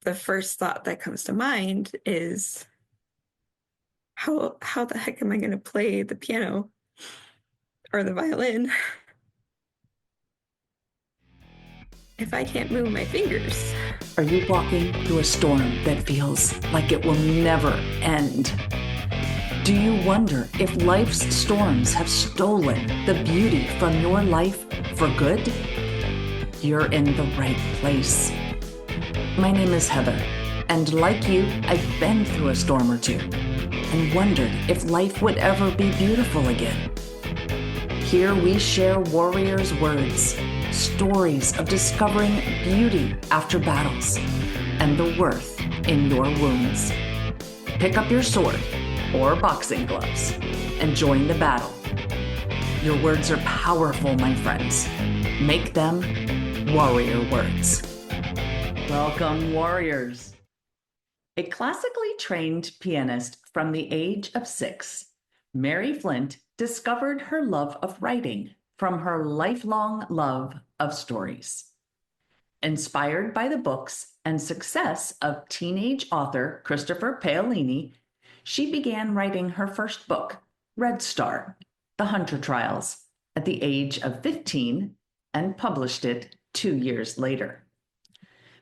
the first thought that comes to mind is how the heck am I going to play the piano or the violin if I can't move my fingers? Are you walking through a storm that feels like it will never end? Do you wonder if life's storms have stolen the beauty from your life for good? You're in the right place. My name is Heather, and like you, I've been through a storm or two and wondered if life would ever be beautiful again. Here we share warriors' words, stories of discovering beauty after battles, and the worth in your wounds. Pick up your sword or boxing gloves and join the battle. Your words are powerful, my friends. Make them warrior words. Welcome, warriors. A classically trained pianist from the age of 6, Mary Flint discovered her love of writing from her lifelong love of stories. Inspired by the books and success of teenage author Christopher Paolini, she began writing her first book, Red Star: The Hunter Trials, at the age of 15 and published it 2 years later.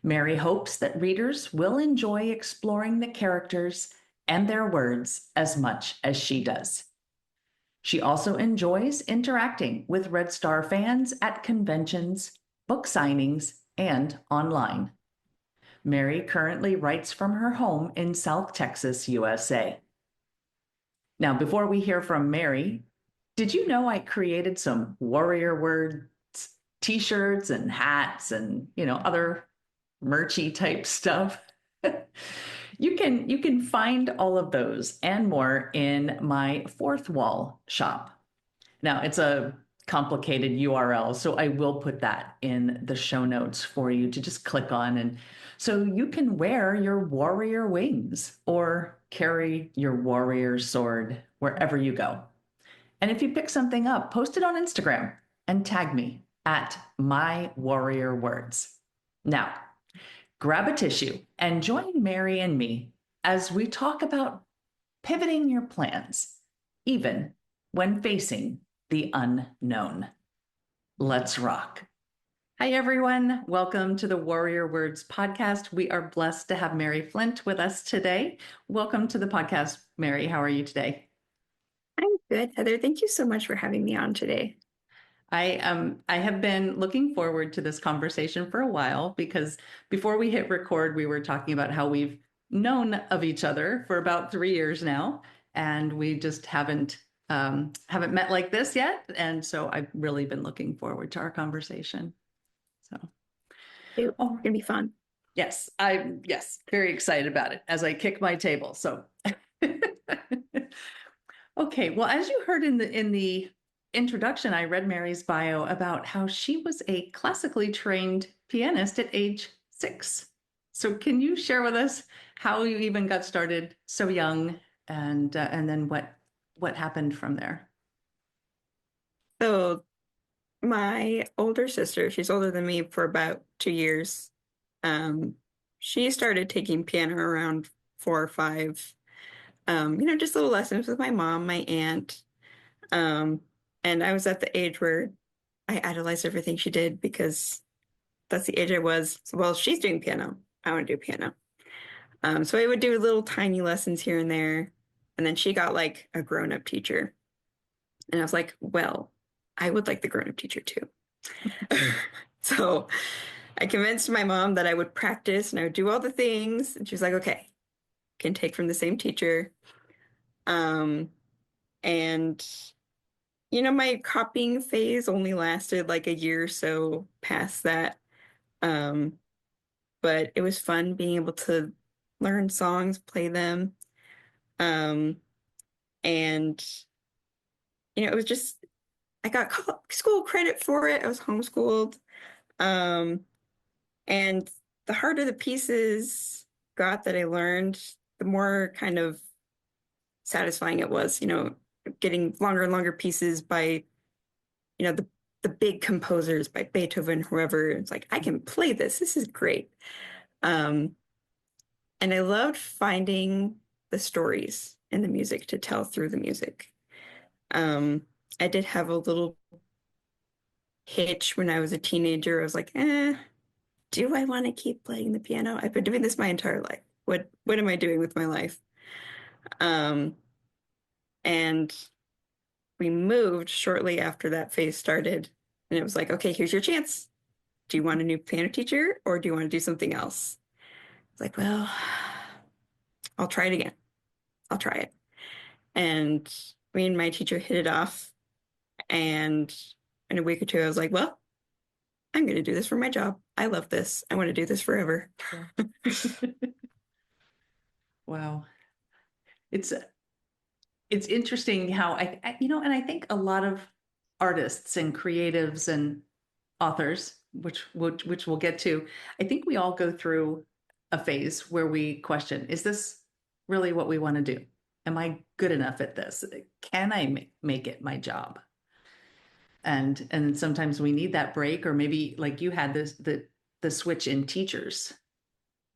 Mary hopes that readers will enjoy exploring the characters and their words as much as she does. She also enjoys interacting with Red Star fans at conventions, book signings, and online. Mary currently writes from her home in South Texas, USA. Now, before we hear from Mary, did you know I created some warrior words, t-shirts and hats and, other merchy type stuff? You can find all of those and more in my Fourth Wall shop. Now, it's a complicated URL, so I will put that in the show notes for you to just click on, and so you can wear your warrior wings or carry your warrior sword wherever you go. And if you pick something up, post it on Instagram and tag me at @mywarriorwords. Now, grab a tissue and join Mary and me as we talk about pivoting your plans, even when facing the unknown. Let's rock. Hi, everyone. Welcome to the Warrior Words podcast. We are blessed to have Mary Flint with us today. Welcome to the podcast, Mary. How are you today? I'm good, Heather. Thank you so much for having me on today. I have been looking forward to this conversation for a while because before we hit record, we were talking about how we've known of each other for about 3 years now, and we just haven't met like this yet. And so I've really been looking forward to our conversation. So, It's gonna be fun. Yes, very excited about it as I kick my table. So, okay. Well, as you heard in the introduction, I read Mary's bio about how she was a classically trained pianist at age 6. So can you share with us how you even got started so young, and then what happened from there? So my older sister, she's older than me for about 2 years. She started taking piano around 4 or 5. Just little lessons with my mom, my aunt. And I was at the age where I idolized everything she did because that's the age I was. Well, she's doing piano. I want to do piano. So I would do little tiny lessons here and there. And then she got like a grown-up teacher. And I was like, well, I would like the grown-up teacher too. So I convinced my mom that I would practice and I would do all the things. And she was like, okay, can take from the same teacher. And my copying phase only lasted like a year or so past that. But it was fun being able to learn songs, play them. And it was just, I got school credit for it. I was homeschooled. And the harder the pieces got that I learned, the more kind of satisfying it was, getting longer and longer pieces by, the big composers, by Beethoven, whoever. It's like, I can play this. This is great. And I loved finding the stories in the music to tell through the music. Um, I did have a little hitch when I was a teenager. I was like, do I want to keep playing the piano? I've been doing this my entire life. What am I doing with my life? Um, and we moved shortly after that phase started, and it was like, okay, here's your chance. Do you want a new piano teacher or do you want to do something else? It's like, well, I'll try it again. I'll try it. And me and my teacher hit it off. And in a week or two, I was like, well, I'm going to do this for my job. I love this. I want to do this forever. Yeah. Wow. It's it's interesting how and I think a lot of artists and creatives and authors, which we'll get to, I think we all go through a phase where we question, is this really what we want to do? Am I good enough at this? Can I make it my job? And sometimes we need that break, or maybe like you had the switch in teachers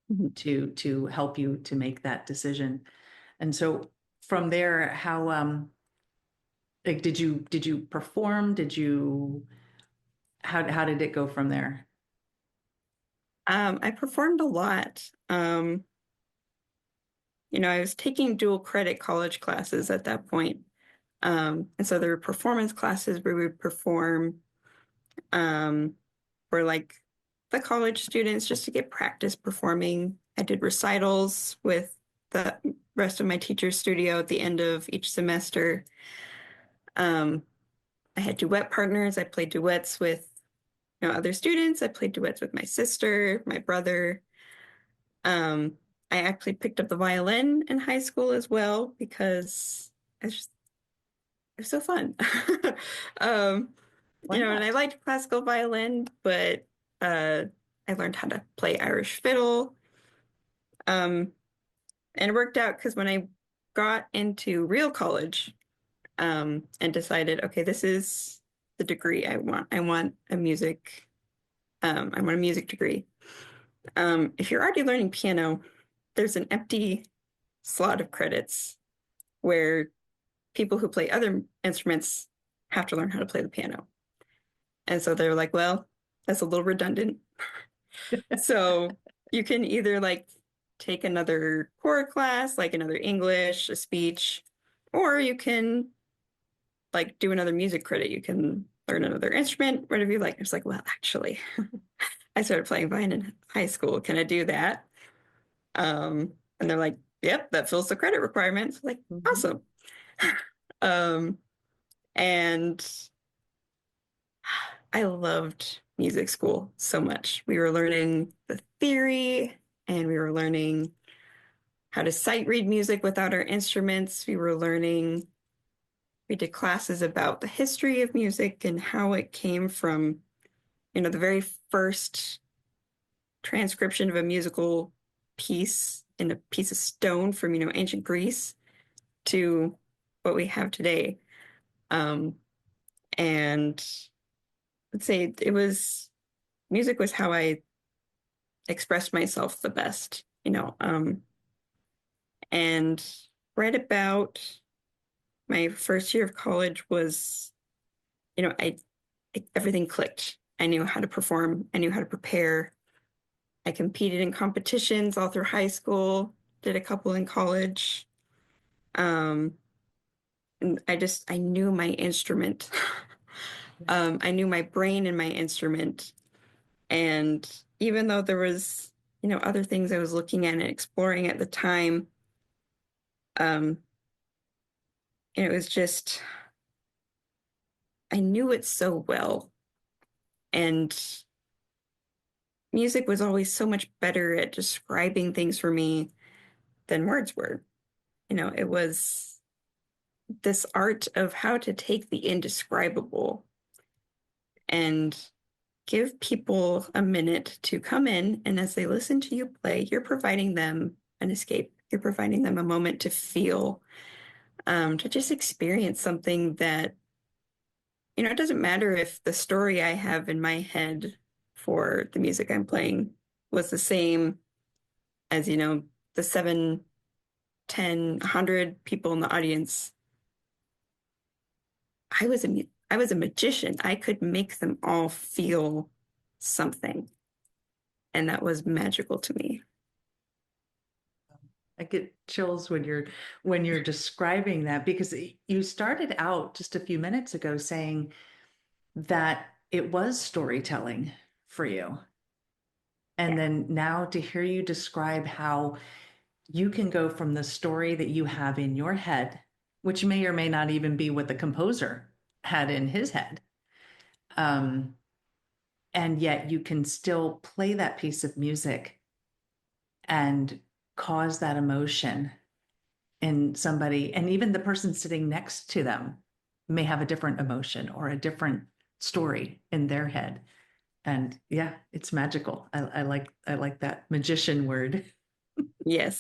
Mhm. to help you to make that decision. And so from there, how like did you perform? Did you how did it go from there? I performed a lot. I was taking dual credit college classes at that point. And so there were performance classes where we would perform um, for like the college students just to get practice performing. I did recitals with the rest of my teacher's studio at the end of each semester. Um, I had duet partners. I played duets with other students. I played duets with my sister, my brother. Um, I actually picked up the violin in high school as well because it's just it was so fun. um, Why and I not? liked classical violin, but uh, I learned how to play Irish fiddle. Um, and it worked out because when I got into real college, and decided, okay, this is the degree I want. I want a music degree. If you're already learning piano, there's an empty slot of credits where people who play other instruments have to learn how to play the piano. And so they're like, well, that's a little redundant. So you can either like take another core class, like another English, a speech, or you can like do another music credit. You can learn another instrument, whatever you like. It's like, well, actually, I started playing violin in high school. Can I do that? And they're like, yep, that fills the credit requirements. Like, Mhm. awesome. Um, and I loved music school so much. We were learning the theory and we were learning how to sight read music without our instruments. We did classes about the history of music and how it came from, the very first transcription of a musical piece in a piece of stone from, ancient Greece to what we have today. Um, and let's say music was how I expressed myself the best, and right about my first year of college was, I everything clicked. I knew how to perform. I knew how to prepare. I competed in competitions all through high school, did a couple in college. Um, and I knew my instrument. I knew my brain and my instrument. And even though there was, other things I was looking at and exploring at the time, um, it was just, I knew it so well. And music was always so much better at describing things for me than words were. It was this art of how to take the indescribable and give people a minute to come in. And as they listen to you play, you're providing them an escape. You're providing them a moment to feel, to just experience something that, it doesn't matter if the story I have in my head for the music I'm playing was the same as, the 7, 10, 100 people in the audience, I was a magician. I could make them all feel something, and that was magical to me. I get chills when you're describing that because you started out just a few minutes ago saying that it was storytelling for you. And Yeah. then now to hear you describe how you can go from the story that you have in your head, which may or may not even be what the composer had in his head. Um, and yet you can still play that piece of music and cause that emotion in somebody, and even the person sitting next to them may have a different emotion or a different story in their head. And yeah, it's magical. I like that magician word. Yes.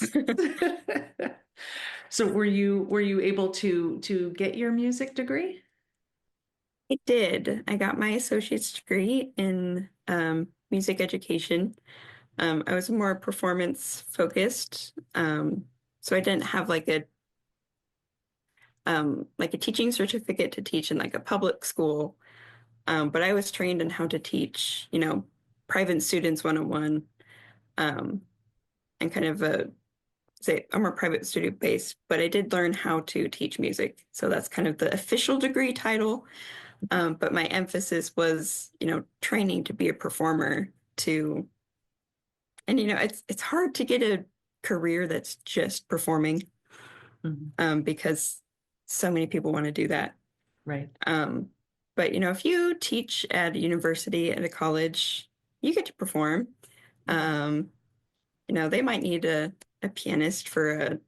So were you able to get your music degree? I did. I got my associate's degree in music education. I was more performance focused. So I didn't have like a teaching certificate to teach in like a public school. But I was trained in how to teach, private students one-on-one, um, and kind of say I'm more private student based, but I did learn how to teach music. So that's kind of the official degree title. But my emphasis was, training to be a performer to, and it's hard to get a career that's just performing, Mhm. because so many people want to do that. Right. Um, but if you teach at a university, at a college, you get to perform. Um, they might need a pianist for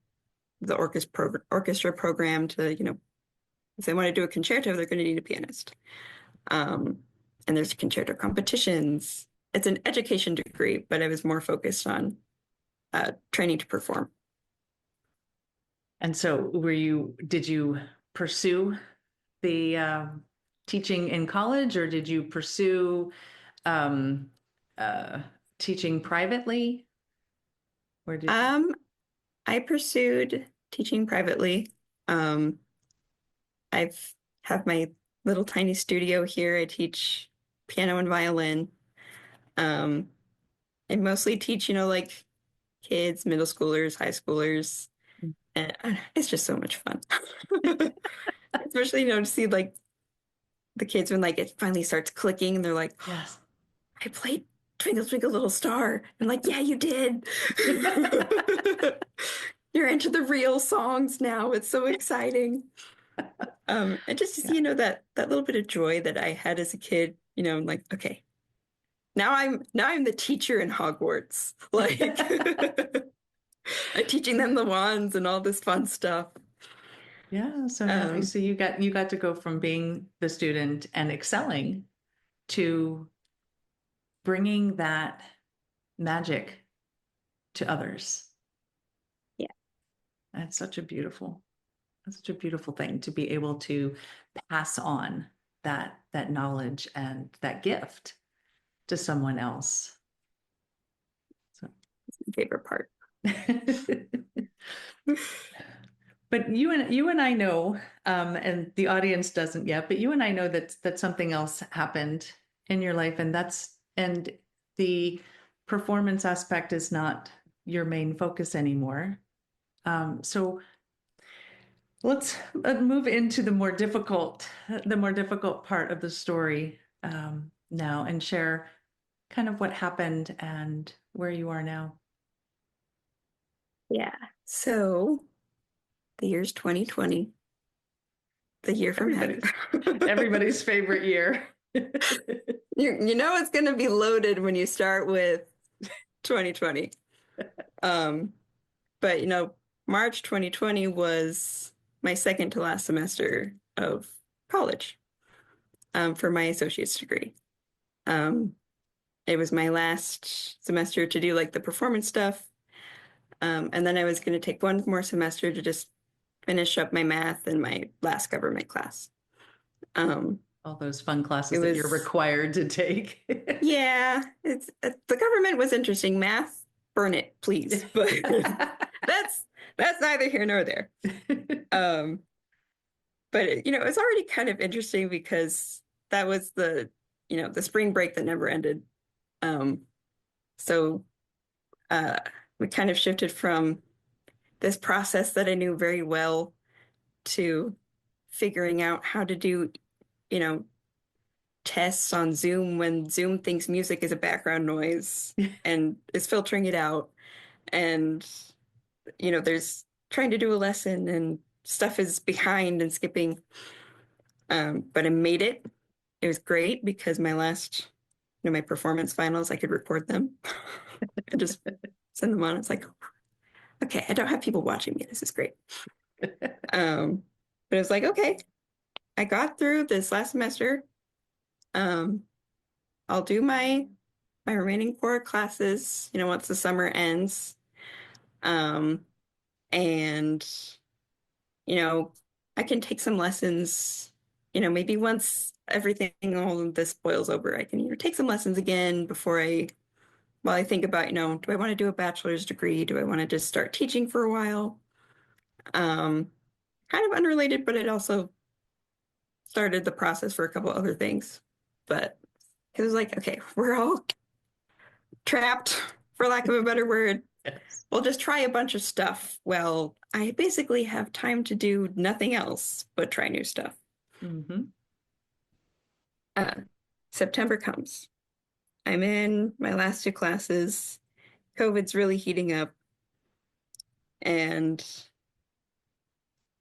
the orchestra program to, if they want to do a concerto, they're going to need a pianist. Um, and there's concerto competitions. It's an education degree, but I was more focused on training to perform. And so did you pursue the teaching in college, or did you pursue um, uh, teaching privately? Where did you? Um, I pursued teaching privately. Um, I've have my little tiny studio here. I teach piano and violin. Um, I mostly teach, like kids, middle schoolers, high schoolers, and it's just so much fun. Especially, to see like the kids when like it finally starts clicking and they're like, oh, Yes. I played Twinkle Twinkle Little Star. I'm like, yeah, you did. You're into the real songs now. It's so exciting. And just to see, Yeah. that little bit of joy that I had as a kid, I'm like, okay, now I'm the teacher in Hogwarts. Like I'm teaching them the wands and all this fun stuff. Yeah. So now, Um, so you got to go from being the student and excelling to bringing that magic to others. yeah, That's such a that's such a beautiful thing to be able to pass on that knowledge and that gift to someone else. So. it's my favorite part. But you and I know, and the audience doesn't yet, but you and I know that something else happened in your life, and the performance aspect is not your main focus anymore. So let's move into the more difficult part of the story now, and share kind of what happened and where you are now. Yeah. So the year's 2020, the year from heck. Everybody's everybody's favorite year. You know it's going to be loaded when you start with 2020. Um, but March 2020 was my second to last semester of college, for my associate's degree. Um, it was my last semester to do like the performance stuff. And then I was going to take one more semester to just finish up my math and my last government class. Um, All those fun it classes that you're was, required to take. yeah, it's the government was interesting. Math burn it, please. But that's that's neither here nor there. Um, but it's already kind of interesting because that was the spring break that never ended. Um, so we kind of shifted from this process that I knew very well to figuring out how to do, you know, tests on Zoom when Zoom thinks music is a background noise and is filtering it out. And, there's trying to do a lesson and stuff is behind and skipping. But I made it. It was great because my last, my performance finals, I could record them and just send them on. It's like, okay, I don't have people watching me. This is great. But it was like, okay, I got through this last semester. Um, I'll do my remaining 4 classes, once the summer ends. Um, and you know, I can take some lessons, maybe once everything all of this boils over, I can, take some lessons again while I think about, do I want to do a bachelor's degree? Do I want to just start teaching for a while? Um, Kind of unrelated, but it also started the process for a couple other things. But it was like, okay, we're all trapped, for lack of a better word. Yes. We'll just try a bunch of stuff. Well, I basically have time to do nothing else but try new stuff. Mm-hmm. Uh, September comes. I'm in my last 2 classes. COVID's really heating up. And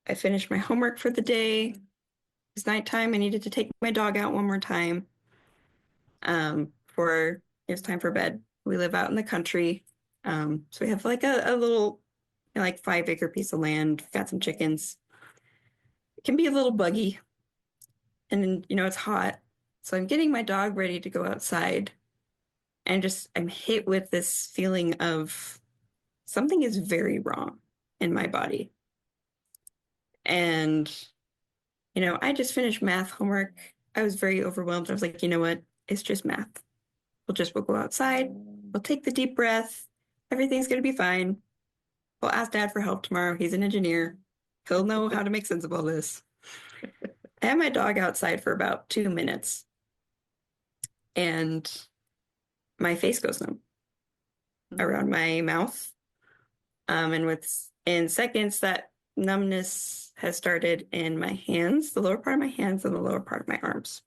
I finished my homework for the day. It's nighttime. I needed to take my dog out one more time. For it was time for bed. We live out in the country. So we have like a little, like 5 acre piece of land, got some chickens. It can be a little buggy and it's hot. So I'm getting my dog ready to go outside and just I'm hit with this feeling of something is very wrong in my body. And, I just finished math homework. I was very overwhelmed. I was like, you know what? It's just math. We'll go outside. We'll take the deep breath. Everything's going to be fine. We'll ask dad for help tomorrow. He's an engineer. He'll know how to make sense of all this. I had my dog outside for about 2 minutes and my face goes numb around my mouth. And in seconds, that numbness has started in my hands, the lower part of my hands and the lower part of my arms.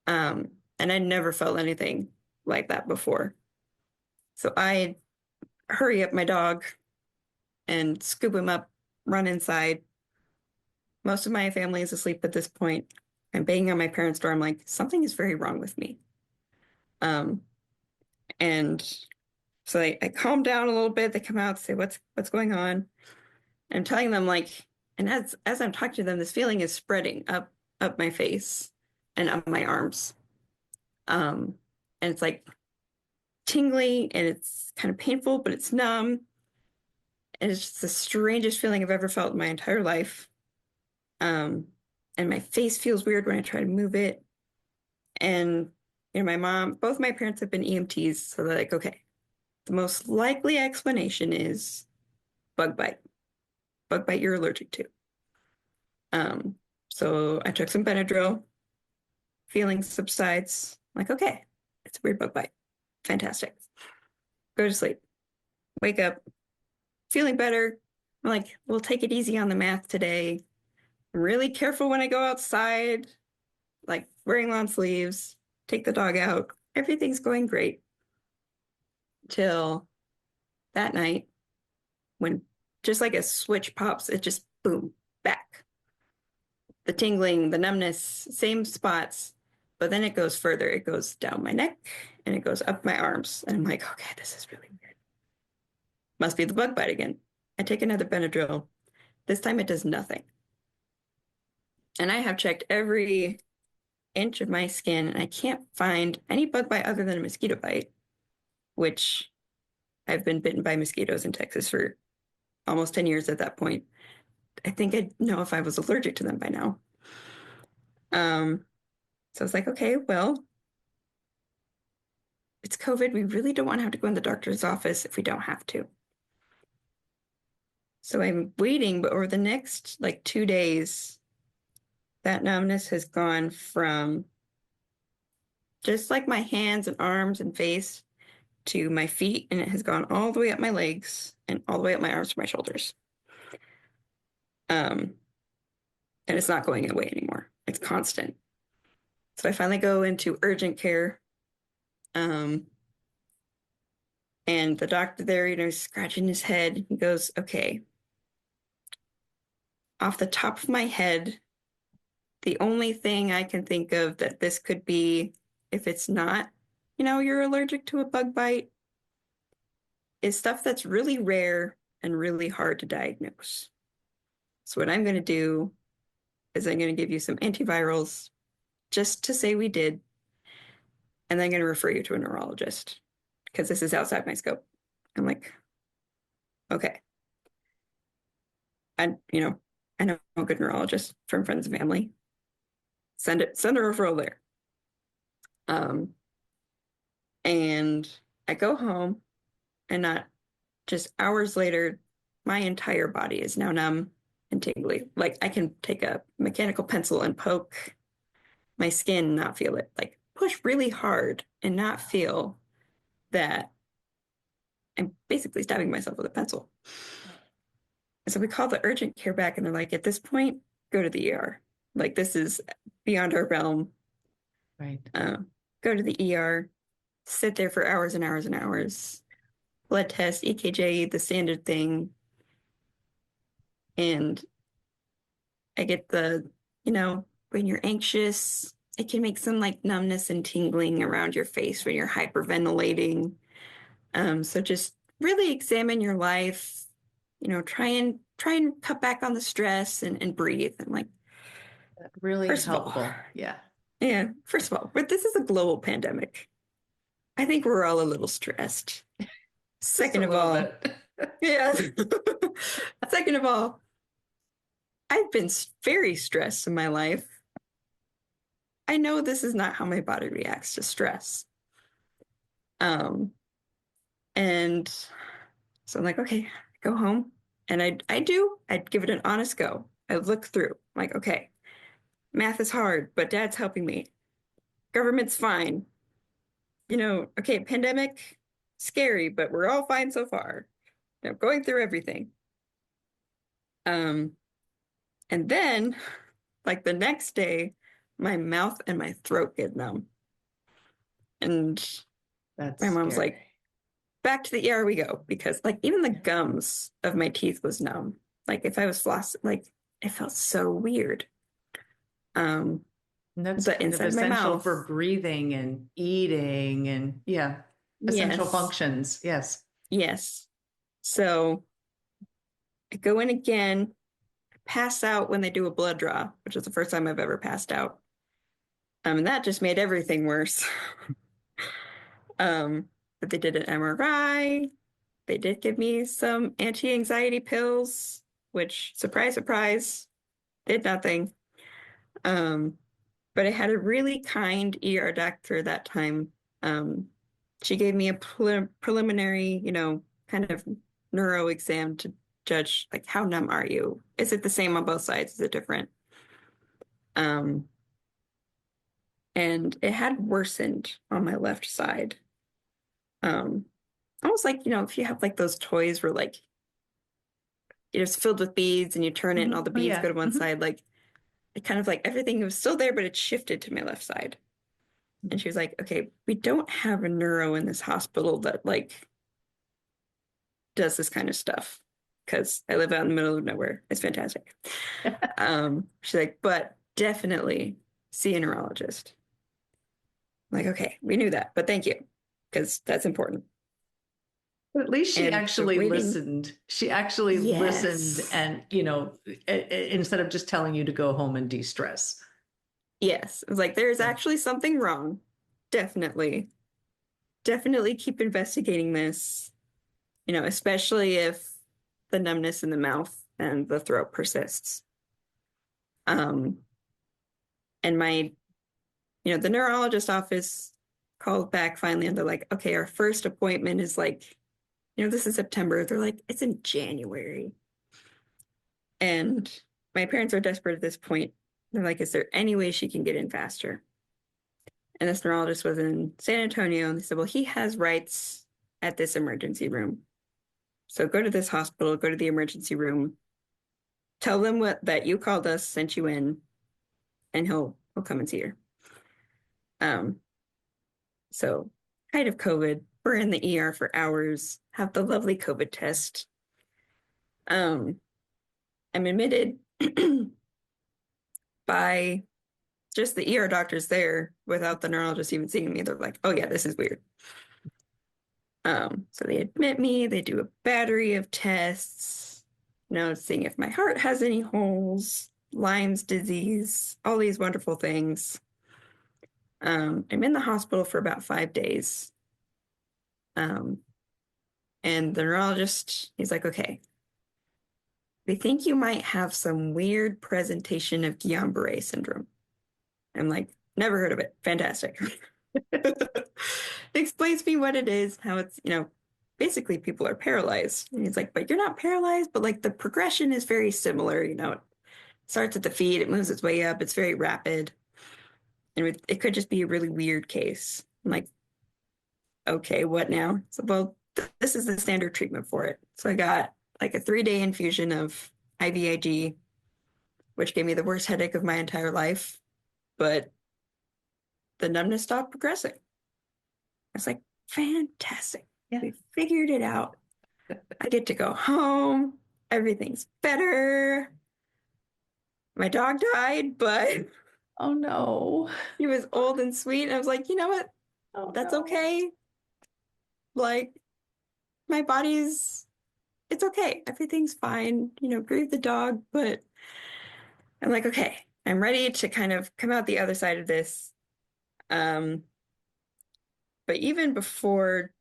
And I never felt anything like that before. So I hurry up my dog and scoop him up, run inside. Most of my family is asleep at this point. I'm banging on my parents' door. I'm like, something is very wrong with me. Um, and so I calm down a little bit. They come out, say, what's going on? I'm telling them like, and as I'm talking to them, this feeling is spreading up my face and up my arms. And it's like tingly and it's kind of painful, but it's numb. And it's just the strangest feeling I've ever felt in my entire life. And my face feels weird when I try to move it. And my mom, both my parents have been EMTs, so they're like, okay, the most likely explanation is bug bite. Bug bite you're allergic to. So I took some Benadryl, feeling subsides. I'm like, okay, it's a weird bug bite. Fantastic. Go to sleep. Wake up, feeling better. I'm like, we'll take it easy on the math today. I'm really careful when I go outside, like wearing long sleeves, take the dog out. Everything's going great. Till that night when just like a switch pops, it just boom, back. The tingling, the numbness, same spots, but then it goes further. It goes down my neck and it goes up my arms. And I'm like, okay, this is really weird. Must be the bug bite again. I take another Benadryl. This time it does nothing. And I have checked every inch of my skin and I can't find any bug bite other than a mosquito bite, which I've been bitten by mosquitoes in Texas for almost 10 years at that point. I think I'd know if I was allergic to them by now. So I was like, okay, well, it's COVID. We really don't want to have to go in the doctor's office if we don't have to. So I'm waiting, but over the next like 2 days, that numbness has gone from just like my hands and arms and face to my feet, and it has gone all the way up my legs and all the way up my arms to my shoulders. Um, and it's not going away anymore. It's constant. So I finally go into urgent care. Um, and the doctor there, scratching his head. He goes, okay, off the top of my head, the only thing I can think of that this could be, if it's not, you're allergic to a bug bite, is stuff that's really rare and really hard to diagnose. So what I'm going to do is I'm going to give you some antivirals just to say we did, and then I'm going to refer you to a neurologist because this is outside my scope. I'm like, okay. I know a good neurologist from friends and family. Send a referral there. Um, and I go home, and not just hours later, my entire body is now numb and tingly. Like I can take a mechanical pencil and poke my skin, and not feel it. Like push really hard and not feel that I'm basically stabbing myself with a pencil. And so we call the urgent care back, and they're like, at this point, go to the ER. Like this is beyond our realm. Right. Go to the ER, sit there for hours and hours and hours, blood test, EKG, the standard thing. And I get when you're anxious, it can make some like numbness and tingling around your face when you're hyperventilating. So just really examine your life, try and cut back on the stress and breathe. And like, Really first of all, helpful. Yeah. yeah, first of all, but this is a global pandemic. I think we're all a little stressed. Just a Second of little all, bit. yeah. Second of all, I've been very stressed in my life. I know this is not how my body reacts to stress. Um, and so I'm like, okay, go home. And I'd give it an honest go. I look through, I'm like, okay, math is hard, but dad's helping me. Government's fine. Okay, pandemic, scary, but we're all fine so far. Going through everything. Um, and then like the next day, my mouth and my throat get numb. And That's my mom's scary. like, back to the ER we go, because like even the gums of my teeth was numb. Like if I was flossing, like it felt so weird. Um, And that's but kind of inside my essential mouth, for breathing and eating and yeah, essential yes, functions. Yes. yes. So I go in again, pass out when they do a blood draw, which is the first time I've ever passed out. And that just made everything worse. But they did an MRI. They did give me some anti-anxiety pills, which, surprise, surprise, did nothing. Um, but I had a really kind ER doctor that time. She gave me a preliminary, kind of neuro exam to judge, like, how numb are you? Is it the same on both sides? Is it different? Um, and it had worsened on my left side. Um, Almost like, if you have like those toys where like it's filled with beads and you turn it and all the Oh, beads go yeah. to one side, like it kind of like everything was still there, but it shifted to my left side. And she was like, okay, we don't have a neuro in this hospital that like does this kind of stuff because I live out in the middle of nowhere. It's fantastic. She's like, but definitely see a neurologist. I'm like, okay, we knew that, but thank you because that's important. But at least she And so actually waiting, listened. She actually listened yes, and, instead of just telling you to go home and de-stress. yes. It was like, there's Yeah. actually something wrong. Definitely, definitely keep investigating this, especially if the numbness in the mouth and the throat persists. Um, and the neurologist office called back finally and they're like, okay, our first appointment is like, this is September. They're like, it's in January. And my parents are desperate at this point. They're like, is there any way she can get in faster? And this neurologist was in San Antonio. And they said, well, he has rights at this emergency room. So go to this hospital, go to the emergency room, tell them that you called us, sent you in, and he'll come and see her. Um, so height of COVID, we're in the ER for hours, have the lovely COVID test. Um, I'm admitted by just the ER doctors there without the neurologist even seeing me. They're like, oh yeah, this is weird. So they admit me, they do a battery of tests, seeing if my heart has any holes, Lyme's disease, all these wonderful things. I'm in the hospital for about 5 days. Um, and the neurologist, he's like, okay, we think you might have some weird presentation of Guillain-Barré syndrome. I'm like, never heard of it. Fantastic. Explains to me what it is, how it's, basically people are paralyzed. And he's like, but you're not paralyzed, but like the progression is very similar. It starts at the feet, it moves its way up, it's very rapid. And it could just be a really weird case. I'm like, okay, what now? So, well, this is the standard treatment for it. So I got like a 3-day infusion of IVIG, which gave me the worst headache of my entire life, but the numbness stopped progressing. I was like, fantastic. Yeah. We figured it out. I get to go home. Everything's better. My dog died, but Oh no. he was old and sweet. And I was like, you know what? Oh That's no. okay. Like, my it's okay. Everything's fine. Grieve the dog, but I'm like, okay, I'm ready to kind of come out the other side of this. Um, but even before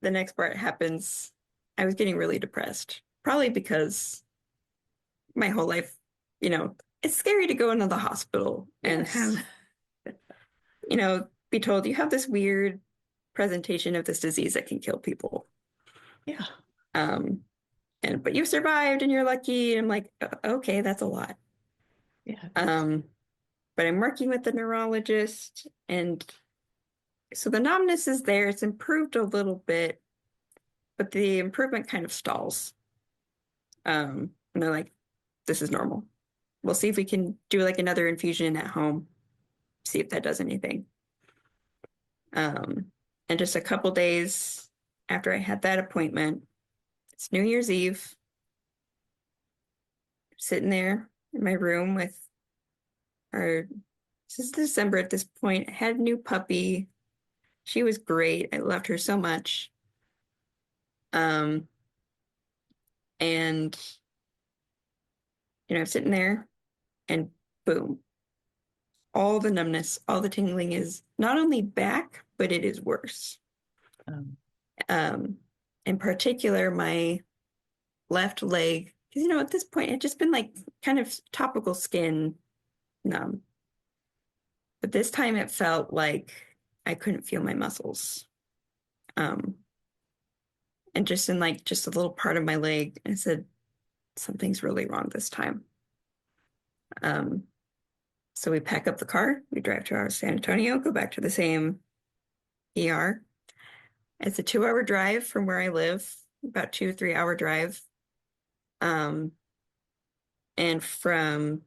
the next part happens, I was getting really depressed, probably because my whole life, it's scary to go into the hospital and Yes. have, be told you have this weird presentation of this disease that can kill people. Yeah. Um, but you survived and you're lucky. And I'm like, okay, that's a lot. Yeah. But I'm working with the neurologist, and so the numbness is there. It's improved a little bit, but the improvement kind of stalls. And they're like, this is normal. We'll see if we can do like another infusion at home, see if that does anything. And just a couple days after I had that appointment, it's New Year's Eve, sitting there in my room with our, this is December at this point. I had a new puppy. She was great. I loved her so much. Um, and I'm sitting there and boom, all the numbness, all the tingling is not only back, but it is worse. Um, Um, in particular, my left leg, because at this point it just been like kind of topical skin numb. But this time it felt like I couldn't feel my muscles. Um, and just in like just a little part of my leg, I said, something's really wrong this time. Um, so we pack up the car, we drive to our San Antonio, go back to the same ER. It's a 2-hour drive from where I live, about 2 or 3 hour drive. And from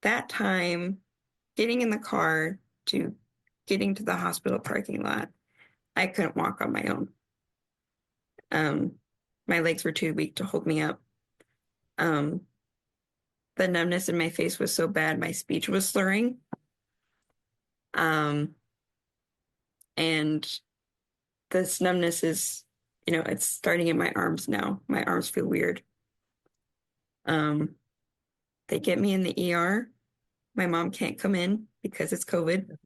that time, getting in the car to getting to the hospital parking lot, I couldn't walk on my own. Um, my legs were too weak to hold me up. Um, the numbness in my face was so bad, my speech was slurring. And this numbness is, it's starting in my arms now. My arms feel weird. They get me in the ER. My mom can't come in because it's COVID.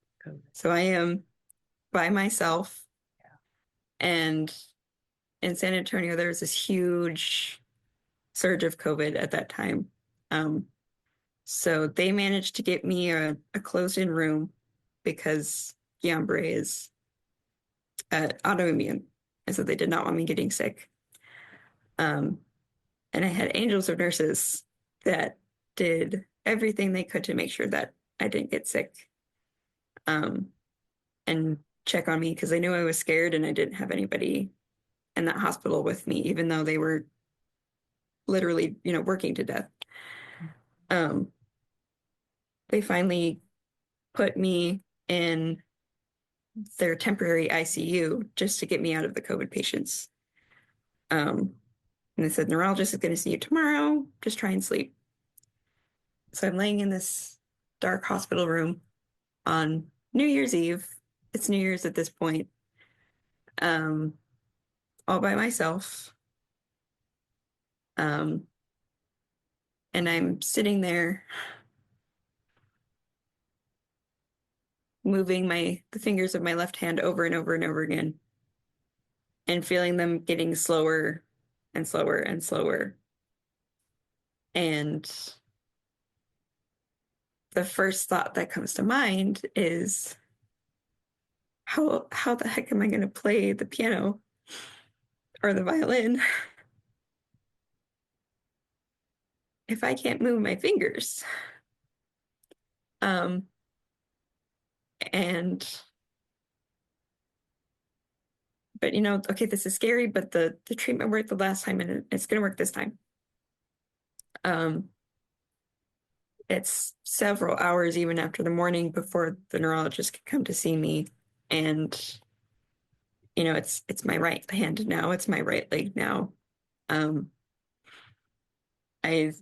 So I am by myself. Yeah. And in San Antonio, there was this huge surge of COVID at that time. So they managed to get me a closed-in room because Guillain-Barré is autoimmune. And so they did not want me getting sick. Um, and I had angels of nurses that did everything they could to make sure that I didn't get sick, um, and check on me because they knew I was scared and I didn't have anybody in that hospital with me, even though they were literally, working to death. Um, they finally put me in their temporary ICU just to get me out of the COVID patients. Um, and they said, neurologist is going to see you tomorrow. Just try and sleep. So I'm laying in this dark hospital room on New Year's Eve. It's New Year's at this point, um, all by myself. Um, and I'm sitting there moving the fingers of my left hand over and over and over again and feeling them getting slower and slower and slower. And the first thought that comes to mind is how the heck am I going to play the piano or the violin if I can't move my fingers? Um, and but okay, this is scary, but the treatment worked the last time and it's going to work this time. Um, it's several hours even after the morning before the neurologist can come to see me, and it's my right hand now, it's my right leg now. um I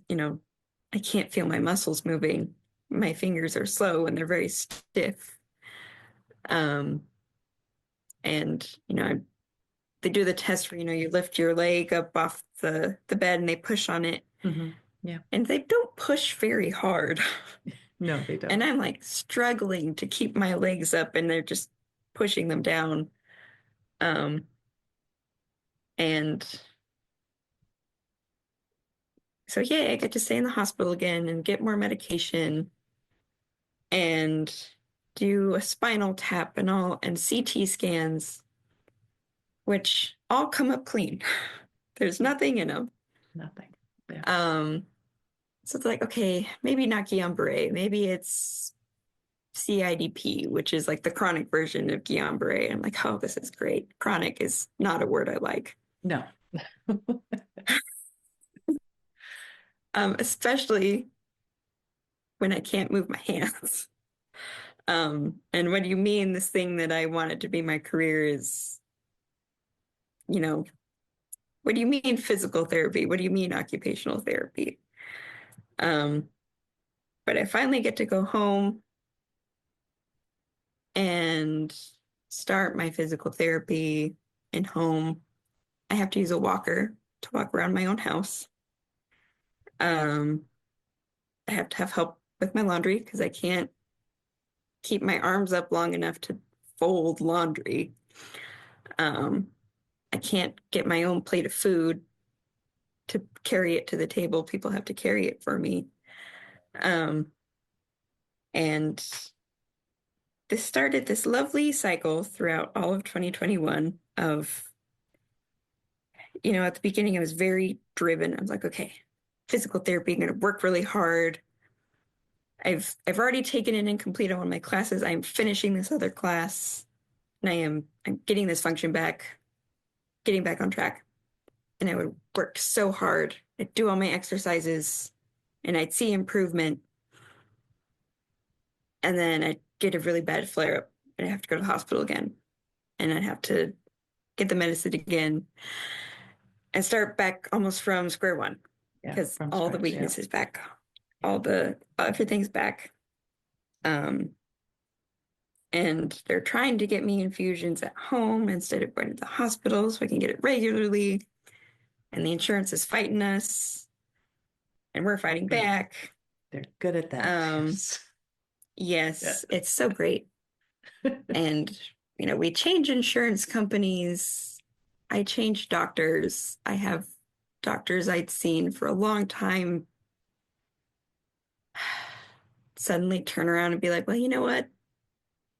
I can't feel my muscles moving. My fingers are slow and they're very stiff. um and they do the test where you lift your leg up off the bed and they push on it. Mm-hmm. Yeah. And they don't push very hard. No, they And don't. I'm like struggling to keep my legs up and they're just pushing them down. Um, and so, yeah, I get to stay in the hospital again and get more medication and do a spinal tap and CT scans, which all come up clean. There's nothing in them. Nothing. Yeah. So it's like, okay, maybe not Guillain-Barré, maybe it's CIDP, which is like the chronic version of Guillain-Barré. I'm like, oh, this is great. Chronic is not a word I like. No. Especially when I can't move my hands. And what do you mean this thing that I wanted to be my career is, you know, what do you mean physical therapy? What do you mean occupational therapy? Um, but I finally get to go home and start my physical therapy in home. I have to use a walker to walk around my own house. Um, I have to have help with my laundry because I can't keep my arms up long enough to fold laundry. Um, I can't get my own plate of food to carry it to the table. People have to carry it for me. Um, and this started this lovely cycle throughout all of 2021 of, at the beginning, I was very driven. I was like, okay, physical therapy, I'm going to work really hard. I've already taken an incomplete on one of my classes. I'm finishing this other class and I'm getting this function back, getting back on track. And I would work so hard. I'd do all my exercises and I'd see improvement. And then I'd get a really bad flare up and I'd have to go to the hospital again. And I'd have to get the medicine again and start back almost from square one Yeah. because From all the scratch. weakness Yeah. is back. Everything's back. Um, and they're trying to get me infusions at home instead of going to the hospital so I can get it regularly. And the insurance is fighting us, and we're fighting back. They're good at that. Yes, it's so great. And, we change insurance companies. I changed doctors. I have doctors I'd seen for a long time suddenly turn around and be like, well, you know what?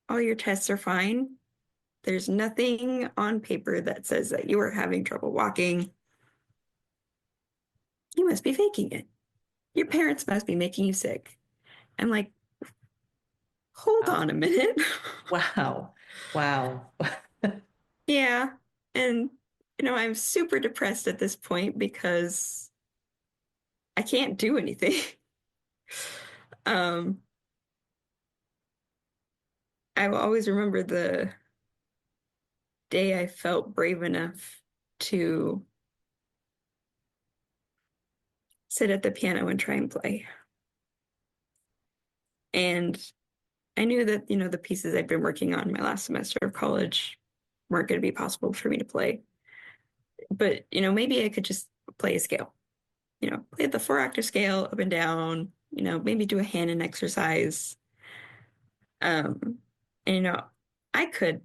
All your tests are fine. There's nothing on paper that says that you are having trouble walking. You must be faking it. Your parents must be making you sick. I'm like, hold on a Wow. minute. Wow. Wow. Yeah. And, I'm super depressed at this point because I can't do anything. Um, I will always remember the day I felt brave enough to sit at the piano and try and play. And I knew that, the pieces I'd been working on my last semester of college weren't going to be possible for me to play. But, maybe I could just play a scale, play the four octave scale up and down, maybe do a hand and exercise. And, I could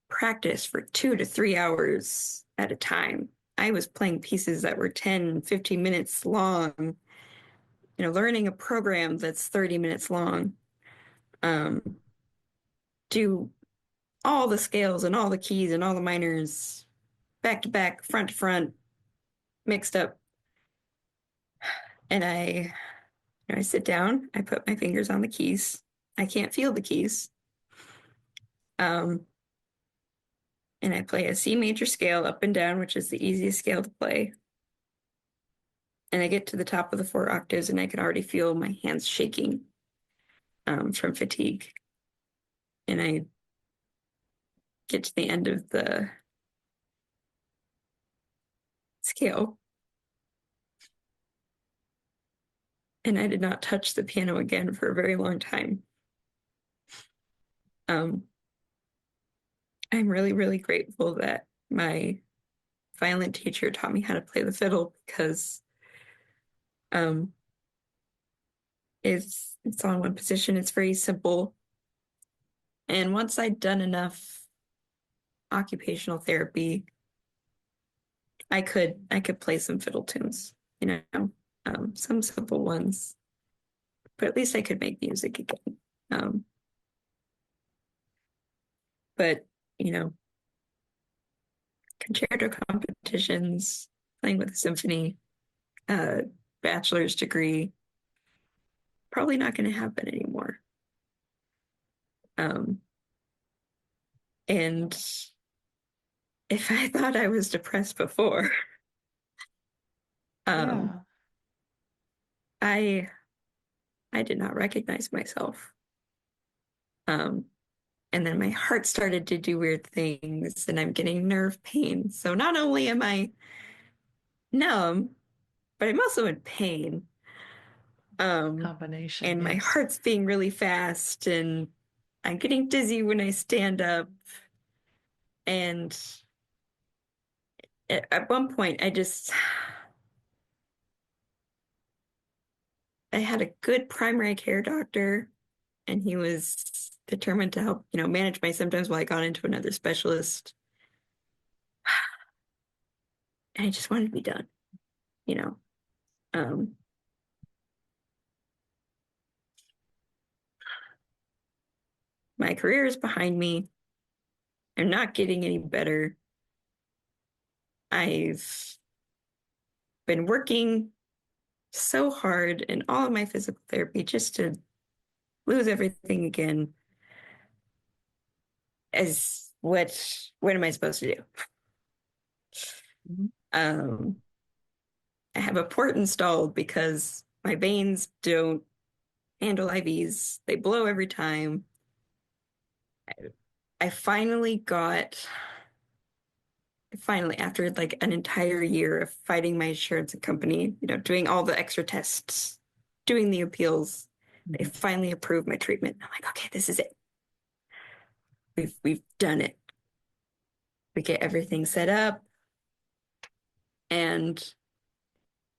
practice for 2 to 3 hours at a time. I was playing pieces that were 10, 15 minutes long, learning a program that's 30 minutes long. Um, do all the scales and all the keys and all the minors back to back, front to front, mixed up. And I sit down, I put my fingers on the keys. I can't feel the keys. Um, and I play a C major scale up and down, which is the easiest scale to play. And I get to the top of the four octaves, and I can already feel my hands shaking from fatigue. And I get to the end of the scale, and I did not touch the piano again for a very long time. Um, I'm really, really grateful that my violin teacher taught me how to play the fiddle because um, it's on one position. It's very simple. And once I'd done enough occupational therapy, I could play some fiddle tunes, some simple ones, but at least I could make music again. Um, but you know, concerto competitions, playing with a symphony, uh, bachelor's degree, probably not going to happen anymore. Um, and if I thought I was depressed before, um, Yeah. I I did not recognize myself. Um, and then my heart started to do weird things, and I'm getting nerve pain. So not only am I numb, but I'm also in pain. Combination. And my Yes. heart's being really fast, and I'm getting dizzy when I stand up. And at one point, I had a good primary care doctor, and he was determined to help, manage my symptoms while I got into another specialist. And I just wanted to be done, you know. Um, my career is behind me. I'm not getting any better. I've been working so hard in all of my physical therapy just to lose everything again. As what am I supposed to do? Mhm. Um, I have a port installed because my veins don't handle IVs. They blow every time. I finally, after like an entire year of fighting my insurance company, doing all the extra tests, doing the appeals, they Mhm. finally approved my treatment. I'm like, okay, this is it. We've done it. We get everything set up. And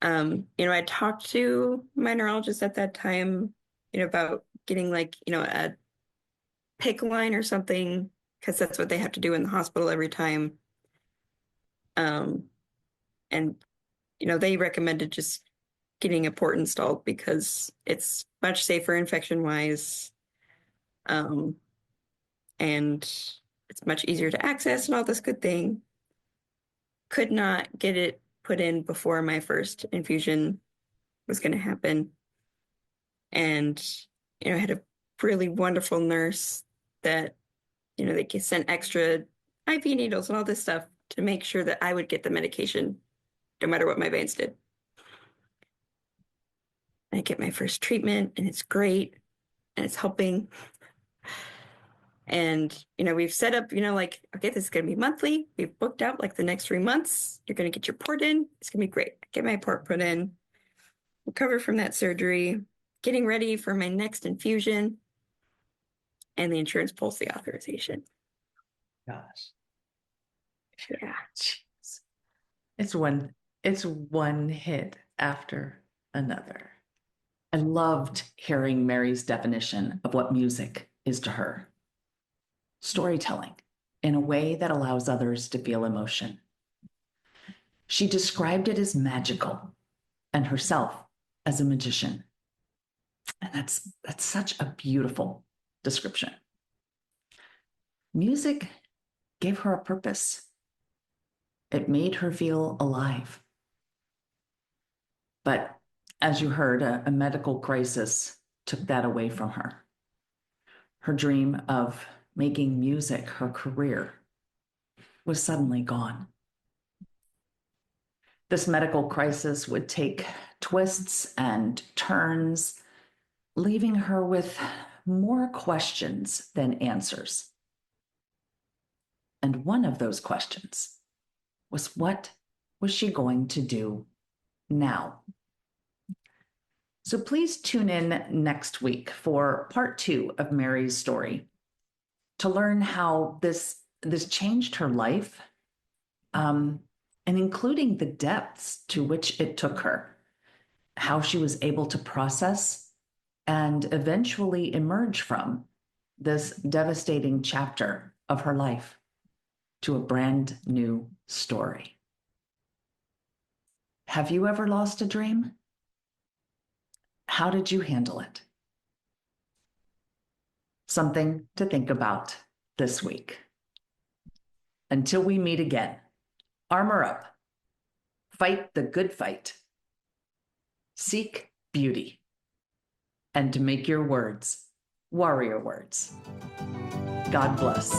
I talked to my neurologist at that time, about getting like, a PICC line or something, because that's what they have to do in the hospital every time. Um, and they recommended just getting a port installed because it's much safer infection wise. Um, and it's much easier to access and all this good thing. Could not get it put in before my first infusion was going to happen. And, I had a really wonderful nurse that, they sent extra IV needles and all this stuff to make sure that I would get the medication no matter what my veins did. I get my first treatment and it's great and it's helping. And, we've set up, like, okay, this is going to be monthly. We've booked out like the next 3 months. You're going to get your port in. It's going to be great. I get my port put in, recover from that surgery, getting ready for my next infusion. And the insurance pulls the authorization. Gosh. Yeah. Jeez. It's one hit after another. I loved hearing Mary's definition of what music is to her. Storytelling in a way that allows others to feel emotion. She described it as magical and herself as a magician. And that's such a beautiful description. Music gave her a purpose. It made her feel alive. But as you heard, a medical crisis took that away from her. Her dream of making music her career was suddenly gone. This medical crisis would take twists and turns, leaving her with more questions than answers. And one of those questions was, what was she going to do now? So please tune in next week for part 2 of Mary's story to learn how this changed her life, and including the depths to which it took her, how she was able to process and eventually emerge from this devastating chapter of her life to a brand new story. Have you ever lost a dream? How did you handle it? Something to think about this week. Until we meet again, armor up, fight the good fight, seek beauty, and to make your words warrior words. God bless.